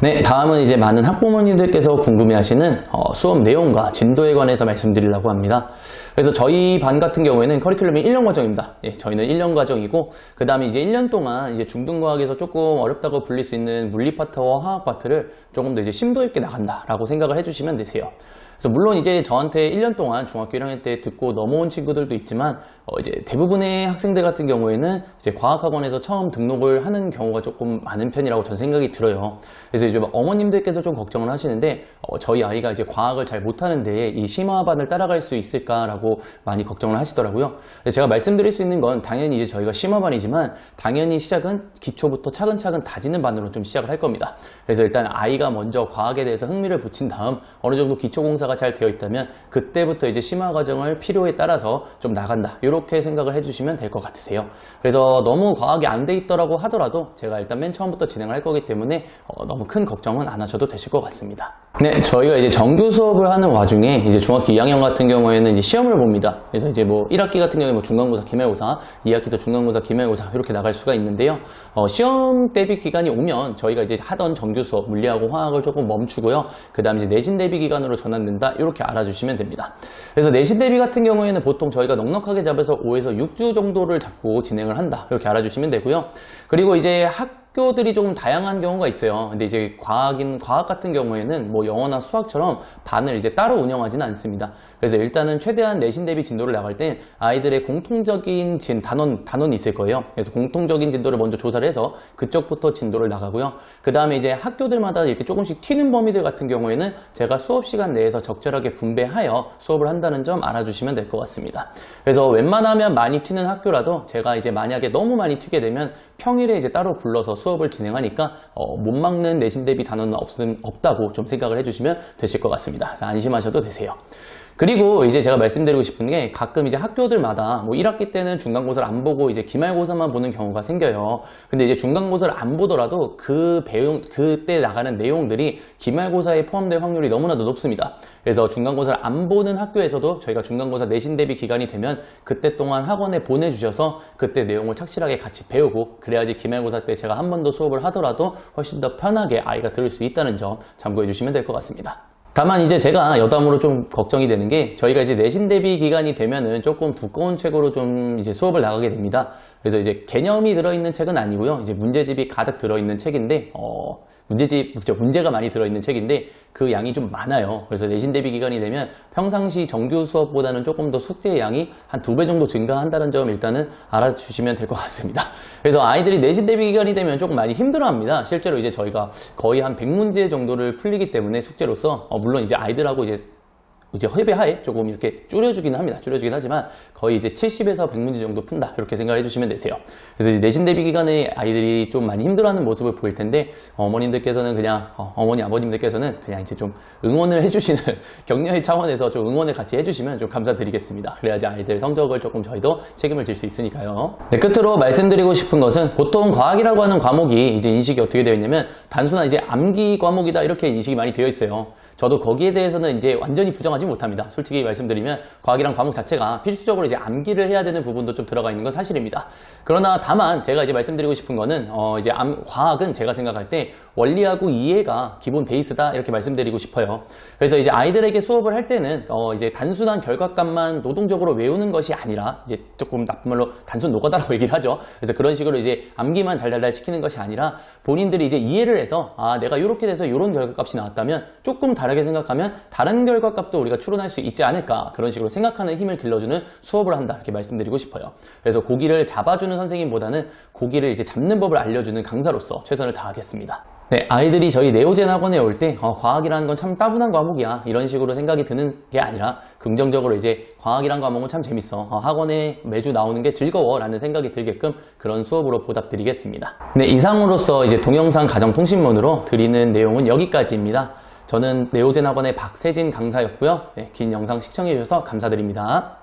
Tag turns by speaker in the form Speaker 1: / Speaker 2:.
Speaker 1: 네, 다음은 이제 많은 학부모님들께서 궁금해하시는 수업 내용과 진도에 관해서 말씀드리려고 합니다. 그래서 저희 반 같은 경우에는 커리큘럼이 1년 과정입니다. 예, 저희는 1년 과정이고 그 다음에 이제 1년 동안 이제 중등과학에서 조금 어렵다고 불릴 수 있는 물리 파트와 화학 파트를 조금 더 이제 심도 있게 나간다라고 생각을 해주시면 되세요. 그래서 물론 이제 저한테 1년 동안 중학교 1학년 때 듣고 넘어온 친구들도 있지만 이제 대부분의 학생들 같은 경우에는 이제 과학학원에서 처음 등록을 하는 경우가 조금 많은 편이라고 전 생각이 들어요. 그래서 이제 어머님들께서 좀 걱정을 하시는데 저희 아이가 이제 과학을 잘 못하는데 이 심화반을 따라갈 수 있을까라고 많이 걱정을 하시더라고요. 제가 말씀드릴 수 있는 건 당연히 이제 저희가 심화반이지만 당연히 시작은 기초부터 차근차근 다지는 반으로 좀 시작을 할 겁니다. 그래서 일단 아이가 먼저 과학에 대해서 흥미를 붙인 다음 어느 정도 기초공사가 잘 되어 있다면 그때부터 이제 심화 과정을 필요에 따라서 좀 나간다. 이렇게 생각을 해주시면 될 것 같으세요. 그래서 너무 과학이 안 돼 있더라고 하더라도 제가 일단 맨 처음부터 진행을 할 거기 때문에 너무 큰 걱정은 안 하셔도 되실 것 같습니다. 네, 저희가 이제 정규 수업을 하는 와중에 이제 중학교 2학년 같은 경우에는 이제 시험을 봅니다. 그래서 이제 뭐 1학기 같은 경우에 뭐 중간고사, 기말고사, 2학기도 중간고사, 기말고사 이렇게 나갈 수가 있는데요. 시험 대비 기간이 오면 저희가 이제 하던 정규 수업 물리하고 화학을 조금 멈추고요. 그 다음 이제 내신 대비 기간으로 전환된다. 이렇게 알아주시면 됩니다. 그래서 내신 대비 같은 경우에는 보통 저희가 넉넉하게 잡아서 5에서 6주 정도를 잡고 진행을 한다. 이렇게 알아주시면 되고요. 그리고 이제 학교들이 조금 다양한 경우가 있어요. 근데 이제 과학 같은 경우에는 뭐 영어나 수학처럼 반을 이제 따로 운영하지는 않습니다. 그래서 일단은 최대한 내신 대비 진도를 나갈 땐 아이들의 공통적인 단원이 있을 거예요. 그래서 공통적인 진도를 먼저 조사를 해서 그쪽부터 진도를 나가고요. 그 다음에 이제 학교들마다 이렇게 조금씩 튀는 범위들 같은 경우에는 제가 수업 시간 내에서 적절하게 분배하여 수업을 한다는 점 알아주시면 될 것 같습니다. 그래서 웬만하면 많이 튀는 학교라도 제가 이제 만약에 너무 많이 튀게 되면 평일에 이제 따로 불러서 수업을 진행하니까 못 막는 내신 대비 단원은 없다고 좀 생각을 해주시면 되실 것 같습니다. 그래서 안심하셔도 되세요. 그리고 이제 제가 말씀드리고 싶은 게 가끔 이제 학교들마다 뭐 1학기 때는 중간고사를 안 보고 이제 기말고사만 보는 경우가 생겨요. 근데 이제 중간고사를 안 보더라도 그때 나가는 내용들이 기말고사에 포함될 확률이 너무나도 높습니다. 그래서 중간고사를 안 보는 학교에서도 저희가 중간고사 내신 대비 기간이 되면 그때 동안 학원에 보내주셔서 그때 내용을 착실하게 같이 배우고 그래야지 기말고사 때 제가 한 번 더 수업을 하더라도 훨씬 더 편하게 아이가 들을 수 있다는 점 참고해 주시면 될 것 같습니다. 다만 이제 제가 여담으로 좀 걱정이 되는 게 저희가 이제 내신 대비 기간이 되면은 조금 두꺼운 책으로 좀 이제 수업을 나가게 됩니다. 그래서 이제 개념이 들어있는 책은 아니고요. 이제 문제집이 가득 들어있는 책인데 문제가 많이 들어있는 책인데 그 양이 좀 많아요. 그래서 내신 대비 기간이 되면 평상시 정규 수업보다는 조금 더 숙제의 양이 한 2배 정도 증가한다는 점 일단은 알아주시면 될 것 같습니다. 그래서 아이들이 내신 대비 기간이 되면 조금 많이 힘들어합니다. 실제로 이제 저희가 거의 한 100문제 정도를 풀리기 때문에 숙제로서 물론 이제 아이들하고 이제 협의하에 조금 이렇게 줄여주긴 합니다. 줄여주긴 하지만 거의 이제 70에서 100문제 정도 푼다. 이렇게 생각을 해주시면 되세요. 그래서 이제 내신 대비 기간에 아이들이 좀 많이 힘들어하는 모습을 보일 텐데 어머님들께서는 그냥 아버님들께서는 그냥 이제 좀 응원을 해주시는 격려의 차원에서 좀 응원을 같이 해주시면 좀 감사드리겠습니다. 그래야지 아이들 성적을 조금 저희도 책임을 질 수 있으니까요. 네, 끝으로 말씀드리고 싶은 것은 보통 과학이라고 하는 과목이 이제 인식이 어떻게 되어 있냐면 단순한 이제 암기 과목이다 이렇게 인식이 많이 되어 있어요. 저도 거기에 대해서는 이제 완전히 부정하지 못합니다. 솔직히 말씀드리면 과학이란 과목 자체가 필수적으로 이제 암기를 해야 되는 부분도 좀 들어가 있는 건 사실입니다. 그러나 다만 제가 이제 말씀드리고 싶은 거는 이제 과학은 제가 생각할 때 원리하고 이해가 기본 베이스다 이렇게 말씀드리고 싶어요. 그래서 이제 아이들에게 수업을 할 때는 이제 단순한 결과값만 노동적으로 외우는 것이 아니라 이제 조금 나쁜 말로 단순 노가다라고 얘기를 하죠. 그래서 그런 식으로 이제 암기만 달달달 시키는 것이 아니라 본인들이 이제 이해를 해서 내가 이렇게 돼서 이런 결과값이 나왔다면 조금 다르게 생각하면 다른 결과값도 우리가 추론할 수 있지 않을까 그런 식으로 생각하는 힘을 길러주는 수업을 한다 이렇게 말씀드리고 싶어요. 그래서 고기를 잡아주는 선생님보다는 고기를 이제 잡는 법을 알려주는 강사로서 최선을 다하겠습니다. 네, 아이들이 저희 네오젠 학원에 올 때 과학이라는 건 참 따분한 과목이야 이런 식으로 생각이 드는 게 아니라 긍정적으로 이제 과학이란 과목은 참 재밌어 학원에 매주 나오는 게 즐거워 라는 생각이 들게끔 그런 수업으로 보답드리겠습니다. 네, 이상으로서 이제 동영상 가정통신문으로 드리는 내용은 여기까지입니다. 저는 네오젠 학원의 박세진 강사였고요. 네, 긴 영상 시청해 주셔서 감사드립니다.